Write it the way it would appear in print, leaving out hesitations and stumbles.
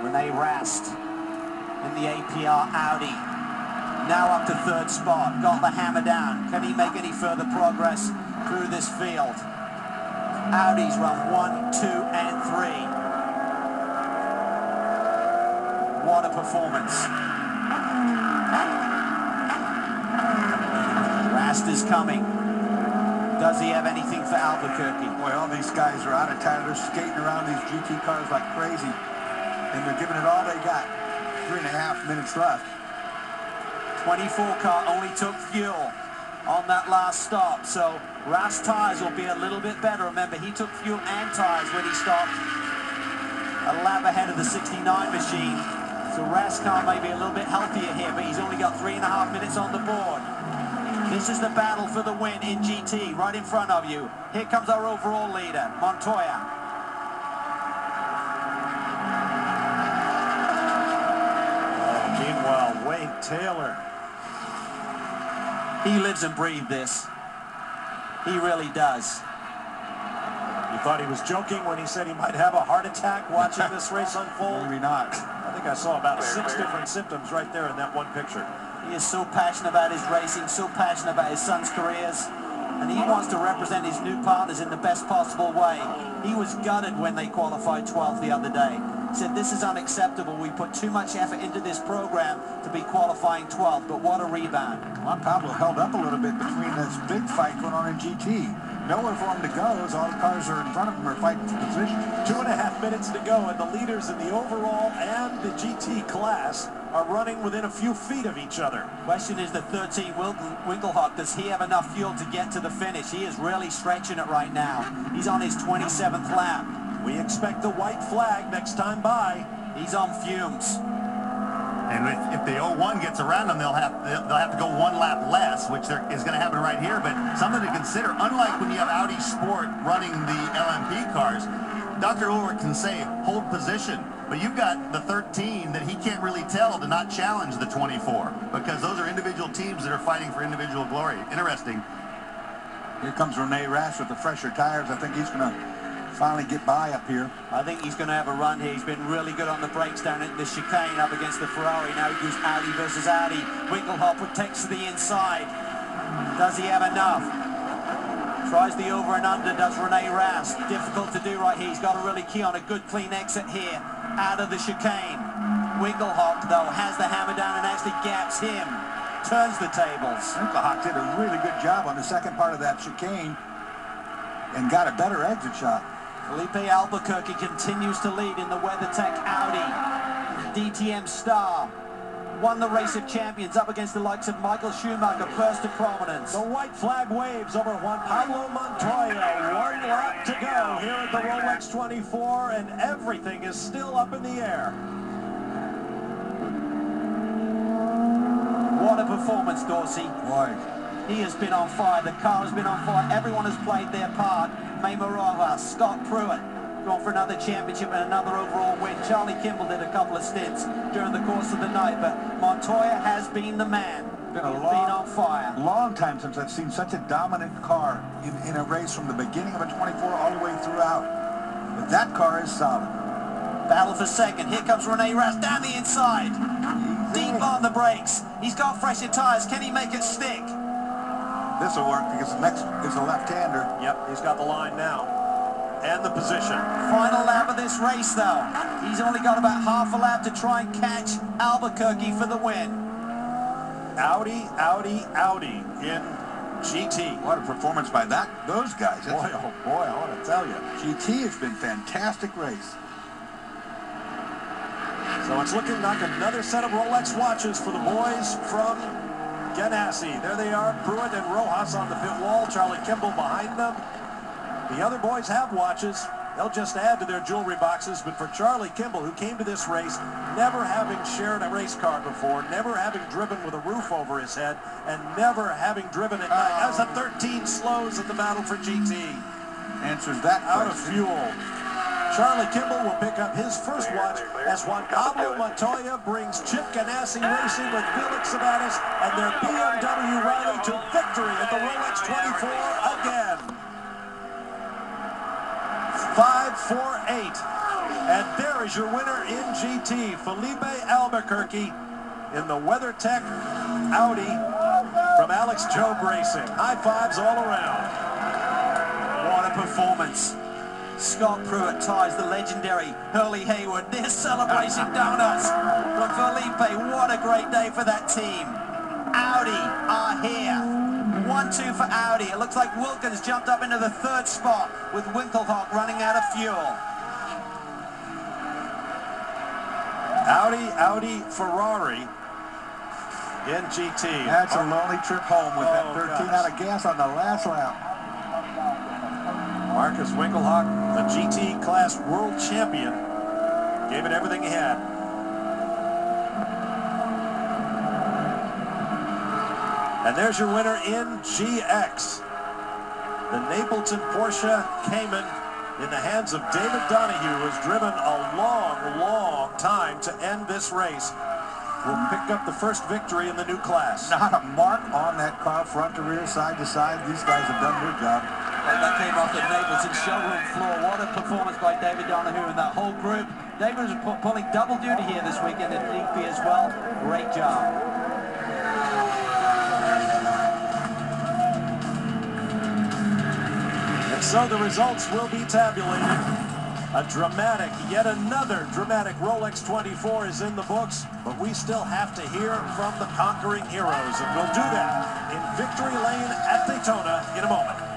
Rene Rast in the APR Audi. Now up to third spot. Got the hammer down. Can he make any further progress through this field? Audi's run 1, 2, and 3. What a performance. Rast is coming. Does he have anything for Albuquerque? Boy, all these guys are out of time. They're skating around these GT cars like crazy. And they're giving it all they got. 3.5 minutes left. 24 car only took fuel on that last stop. So Rast's tires will be a little bit better. Remember, he took fuel and tires when he stopped a lap ahead of the 69 machine. So Rast's car may be a little bit healthier here, but he's only got 3.5 minutes on the board. This is the battle for the win in GT, right in front of you. Here comes our overall leader, Montoya. Meanwhile, Wayne Taylor. He lives and breathes this. He really does. You thought he was joking when he said he might have a heart attack watching this race unfold? Maybe not. I think I saw about 6 different symptoms right there in that one picture. He is so passionate about his racing, so passionate about his son's careers, and he wants to represent his new partners in the best possible way. He was gutted when they qualified 12th the other day. He said, this is unacceptable. We put too much effort into this program to be qualifying 12th, but what a rebound. Juan Pablo held up a little bit between this big fight going on in GT. Nowhere for him to go as all the cars are in front of him are fighting for position. 2.5 minutes to go, and the leaders in the overall and the GT class are running within a few feet of each other. Question is the 13 Winkelhock, does he have enough fuel to get to the finish? He is really stretching it right now. He's on his 27th lap. We expect the white flag next time by. He's on fumes. And if the 01 gets around them, they'll have to go 1 lap less, which is going to happen right here. But something to consider, unlike when you have Audi Sport running the LMP cars, Dr. Ulrich can say hold position, but you've got the 13 that he can't really tell to not challenge the 24, because those are individual teams that are fighting for individual glory. Interesting. Here comes Rene Rast with the fresher tires. I think he's going to finally get by up here. I think he's going to have a run here. He's been really good on the brakes down at the chicane up against the Ferrari. Now he goes Audi versus Audi. Winkelhoff takes to the inside. Does he have enough? Tries the over and under, does Rene Rast. Difficult to do right here. He's got to really key on a good clean exit here out of the chicane. Winkelhoff, though, has the hammer down and actually gaps him. Turns the tables. Winkelhoff did a really good job on the second part of that chicane and got a better exit shot. Felipe Albuquerque continues to lead in the WeatherTech Audi. DTM star won the race of champions up against the likes of Michael Schumacher, burst to prominence. The white flag waves over Juan Pablo Montoya. 1 lap to go here at the Rolex 24, and everything is still up in the air. What a performance, Dorsey. Boy. He has been on fire. The car has been on fire. Everyone has played their part. May Rojas, Scott Pruitt, going for another championship and another overall win. Charlie Kimball did a couple of stints during the course of the night, but Montoya has been the man. Been He's been on fire. Long time since I've seen such a dominant car in a race from the beginning of a 24 all the way throughout. But that car is solid. Battle for second. Here comes Rene Rast down the inside. Deep on the brakes. He's got fresher tires. Can he make it stick? This will work because the next is a left-hander. Yep, he's got the line now. And the position. Final lap of this race, though. He's only got about half a lap to try and catch Albuquerque for the win. Audi, Audi, Audi in GT. What a performance by those guys. Boy, oh boy, I want to tell you. GT has been a fantastic race. So it's looking like another set of Rolex watches for the boys from Ganassi. There they are, Pruitt and Rojas on the pit wall, Charlie Kimball behind them. The other boys have watches. They'll just add to their jewelry boxes, but for Charlie Kimball, who came to this race never having shared a race car before, never having driven with a roof over his head, and never having driven at night, as the 13 slows at the battle for GT. Answers that Out of question. fuel. Charlie Kimball will pick up his first watch as Juan Pablo Montoya brings Chip Ganassi Racing with Felix Sabatis and their BMW rally to victory at the Rolex 24 again. 5-4-8. And there is your winner in GT, Felipe Albuquerque, in the WeatherTech Audi from Alex Job Racing. High fives all around. What a performance. Scott Pruitt ties the legendary Hurley Haywood. They're celebrating donuts from Felipe. What a great day for that team. Audi are here. 1-2 for Audi. It looks like Wilkins jumped up into the third spot with Winkelhock running out of fuel. Audi, Ferrari in GT. That's a lonely trip home with that 13 out of gas on the last lap. Marcus Winkelhock, the GT class world champion, gave it everything he had. And there's your winner in GX. The Napleton Porsche Cayman in the hands of David Donahue has driven a long, long time to end this race. Will pick up the first victory in the new class. Not a mark on that car, front to rear, side to side. These guys have done their job. And that came off the Napleton showroom floor. What a performance by David Donahue and that whole group. David was pulling double duty here this weekend at Digby as well. Great job. And so the results will be tabulated. A dramatic, yet another dramatic Rolex 24 is in the books, but we still have to hear from the conquering heroes, and we'll do that in Victory Lane at Daytona in a moment.